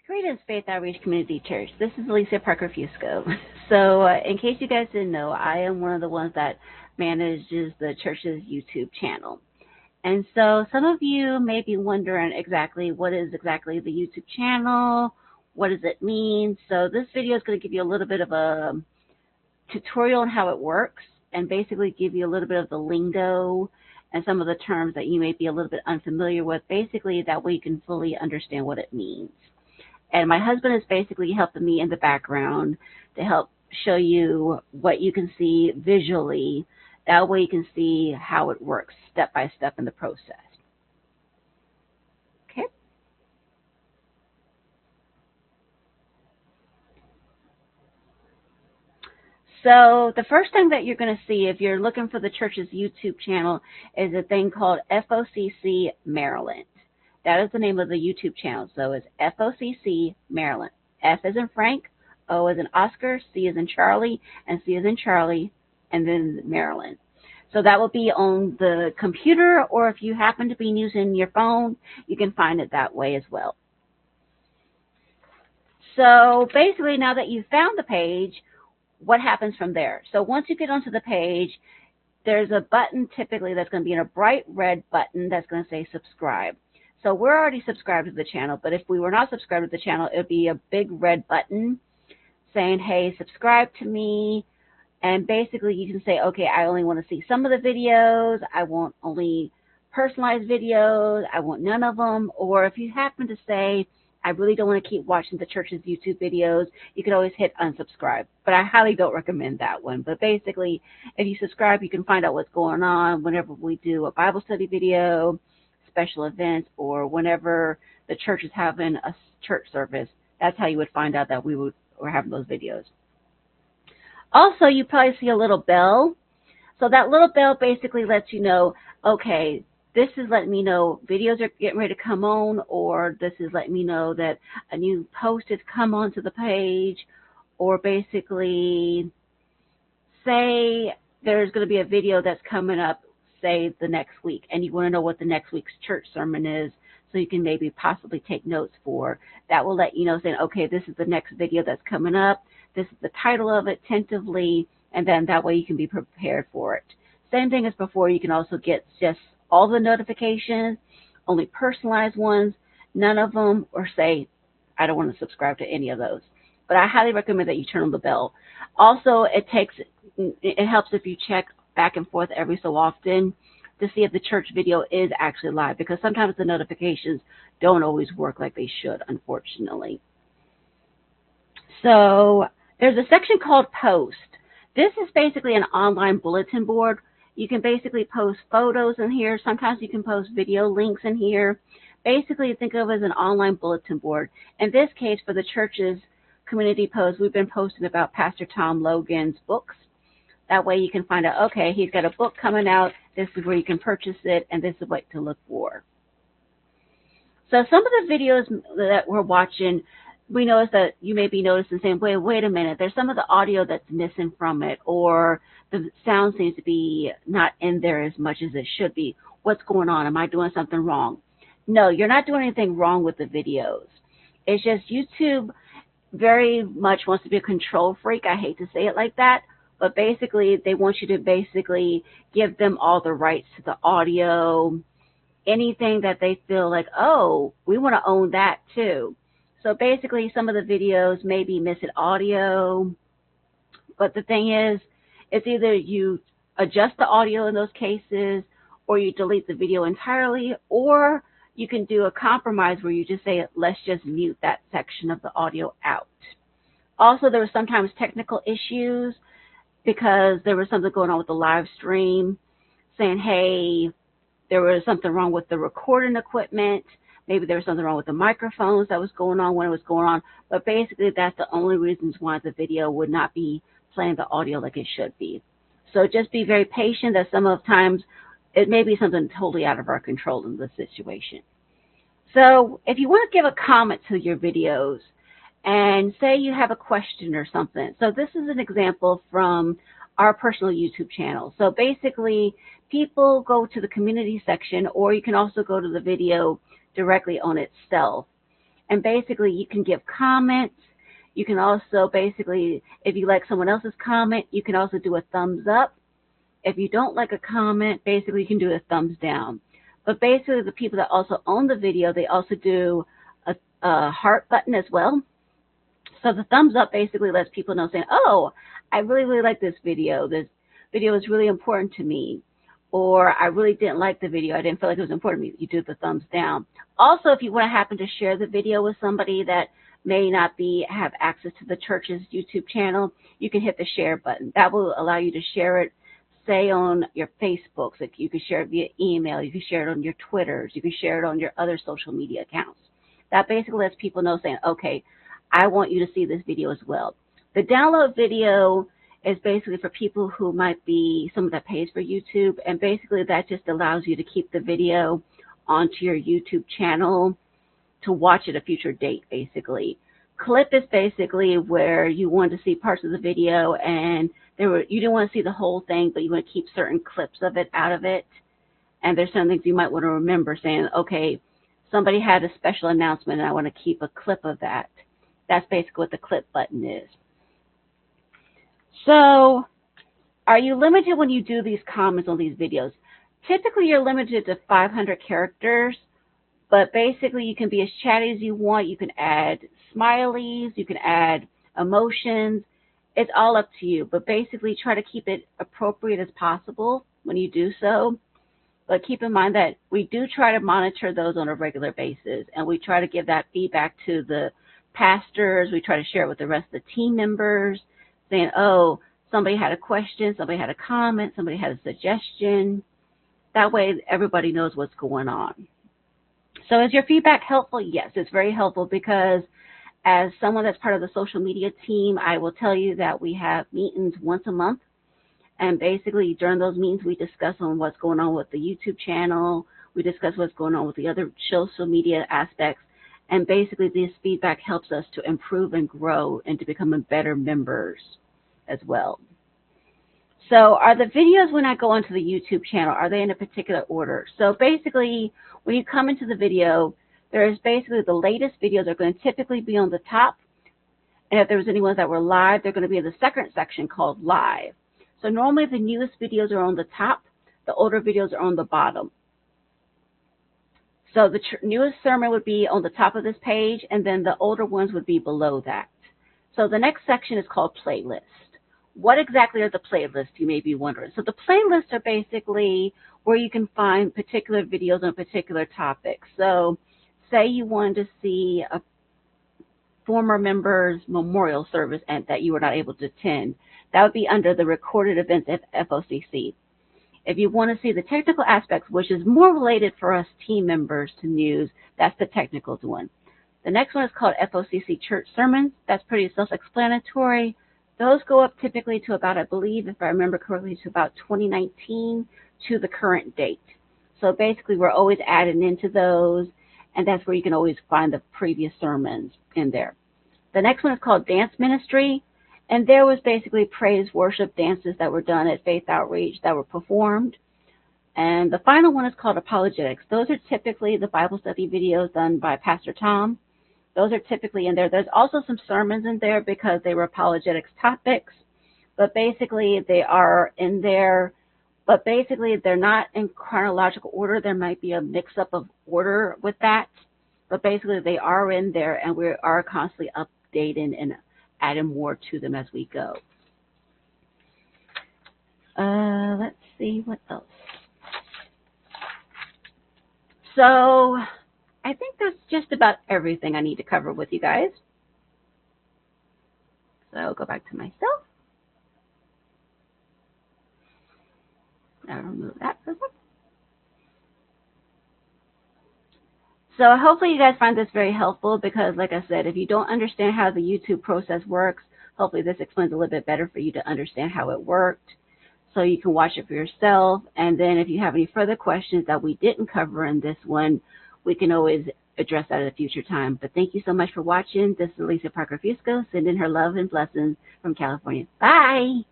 Greetings, Faith Outreach Community Church. This is Alicia Parker Fusco. So, in case you guys didn't know, I am one of the ones that manages the church's YouTube channel. And so, some of you may be wondering exactly what is exactly the YouTube channel, what does it mean? So, this video is going to give you a little bit of a tutorial on how it works, and basically give you a little bit of the lingo and some of the terms that you may be a little bit unfamiliar with. Basically, that way you can fully understand what it means. And my husband is basically helping me in the background to help show you what you can see visually. That way you can see how it works step by step in the process. Okay. So the first thing that you're going to see if you're looking for the church's YouTube channel is a thing called FOCC Maryland. That is the name of the YouTube channel. So it's FOCC Maryland. F as in Frank, O as in Oscar, C as in Charlie, and C as in Charlie, and then Maryland. So that will be on the computer, or if you happen to be using your phone, you can find it that way as well. So basically, now that you've found the page, what happens from there? So once you get onto the page, there's a button typically that's going to be in a bright red button that's going to say subscribe. So we're already subscribed to the channel, but if we were not subscribed to the channel, it would be a big red button saying, hey, subscribe to me. And basically you can say, okay, I only want to see some of the videos. I want only personalized videos. I want none of them. Or if you happen to say, I really don't want to keep watching the church's YouTube videos, you can always hit unsubscribe. But I highly don't recommend that one. But basically, if you subscribe, you can find out what's going on whenever we do a Bible study video, special events, or whenever the church is having a church service. That's how you would find out that we're having those videos. Also, you probably see a little bell. So that little bell basically lets you know, okay, this is letting me know videos are getting ready to come on, or this is letting me know that a new post has come onto the page, or basically say there's going to be a video that's coming up, say the next week, and you want to know what the next week's church sermon is, so you can maybe possibly take notes for. That will let you know, saying, okay, this is the next video that's coming up, this is the title of it tentatively, and then that way you can be prepared for it. Same thing as before, you can also get just all the notifications, only personalized ones, none of them, or say, I don't want to subscribe to any of those. But I highly recommend that you turn on the bell. Also, it helps if you check back and forth every so often to see if the church video is actually live, because sometimes the notifications don't always work like they should, unfortunately. So there's a section called Post. This is basically an online bulletin board. You can basically post photos in here. Sometimes you can post video links in here. Basically, think of it as an online bulletin board. In this case, for the church's community post, we've been posting about Pastor Tom Logan's books. That way you can find out, okay, he's got a book coming out. This is where you can purchase it, and this is what to look for. So some of the videos that we're watching, we notice that you may be noticing saying, wait a minute, there's some of the audio that's missing from it, or the sound seems to be not in there as much as it should be. What's going on? Am I doing something wrong? No, you're not doing anything wrong with the videos. It's just YouTube very much wants to be a control freak. I hate to say it like that, but basically they want you to basically give them all the rights to the audio, anything that they feel like, oh, we want to own that too. So basically some of the videos may be missing audio, but the thing is, it's either you adjust the audio in those cases, or you delete the video entirely, or you can do a compromise where you just say, let's just mute that section of the audio out. Also, there were sometimes technical issues because there was something going on with the live stream, saying, hey, there was something wrong with the recording equipment. Maybe there was something wrong with the microphones that was going on when it was going on. But basically, that's the only reasons why the video would not be playing the audio like it should be. So just be very patient, that some of the times it may be something totally out of our control in this situation. So if you want to give a comment to your videos, and say you have a question or something. So this is an example from our personal YouTube channel. So basically, people go to the community section, or you can also go to the video directly on itself. And basically, you can give comments. You can also basically, if you like someone else's comment, you can also do a thumbs up. If you don't like a comment, basically you can do a thumbs down. But basically, the people that also own the video, they also do a heart button as well. So the thumbs up basically lets people know, saying, oh, I really, really like this video. This video is really important to me. Or I really didn't like the video. I didn't feel like it was important to me. You do the thumbs down. Also, if you want to happen to share the video with somebody that may not have access to the church's YouTube channel, you can hit the share button. That will allow you to share it, say, on your Facebooks. Like, you can share it via email. You can share it on your Twitters. You can share it on your other social media accounts. That basically lets people know, saying, okay, I want you to see this video as well. The download video is basically for people who might be someone that pays for YouTube, and basically that just allows you to keep the video onto your YouTube channel to watch at a future date, basically. Clip is basically where you want to see parts of the video, and you didn't want to see the whole thing, but you want to keep certain clips of it out of it. And there's some things you might want to remember, saying, okay, somebody had a special announcement and I want to keep a clip of that. That's basically what the clip button is. So, are you limited when you do these comments on these videos? Typically, you're limited to 500 characters, but basically you can be as chatty as you want. You can add smileys, you can add emotions. It's all up to you, but basically try to keep it appropriate as possible when you do so. But keep in mind that we do try to monitor those on a regular basis, and we try to give that feedback to the pastors. We try to share it with the rest of the team members, saying, oh, somebody had a question, somebody had a comment, somebody had a suggestion. That way everybody knows what's going on. So is your feedback helpful? Yes, it's very helpful, because as someone that's part of the social media team, I will tell you that we have meetings once a month. And basically during those meetings, we discuss on what's going on with the YouTube channel. We discuss what's going on with the other social media aspects. And basically this feedback helps us to improve and grow and to become better members as well. So are the videos, when I go onto the YouTube channel, are they in a particular order? So basically, when you come into the video, there is basically the latest videos are going to typically be on the top. And if there was any ones that were live, they're going to be in the second section called live. So normally the newest videos are on the top, the older videos are on the bottom. So the newest sermon would be on the top of this page, and then the older ones would be below that. So the next section is called playlist. What exactly are the playlists, you may be wondering. So the playlists are basically where you can find particular videos on particular topics. So say you wanted to see a former member's memorial service and that you were not able to attend. That would be under the recorded events at FOCC. If you want to see the technical aspects, which is more related for us team members to news, that's the technical one. The next one is called FOCC Church Sermons. That's pretty self-explanatory. Those go up typically to about, I believe, if I remember correctly, to about 2019 to the current date. So basically we're always adding into those, and that's where you can always find the previous sermons in there. The next one is called Dance Ministry. And there was basically praise, worship, dances that were done at Faith Outreach that were performed. And the final one is called Apologetics. Those are typically the Bible study videos done by Pastor Tom. Those are typically in there. There's also some sermons in there because they were apologetics topics. But basically they are in there. But basically they're not in chronological order. There might be a mix-up of order with that. But basically they are in there, and we are constantly updating and adding more to them as we go. Let's see what else. So I think that's just about everything I need to cover with you guys. So I'll go back to myself. I'll remove that for a second. So hopefully you guys find this very helpful, because like I said, if you don't understand how the YouTube process works, hopefully this explains a little bit better for you to understand how it worked, so you can watch it for yourself. And then if you have any further questions that we didn't cover in this one, we can always address that at a future time. But thank you so much for watching. This is Lisa Parker Fusco, sending her love and blessings from California. Bye!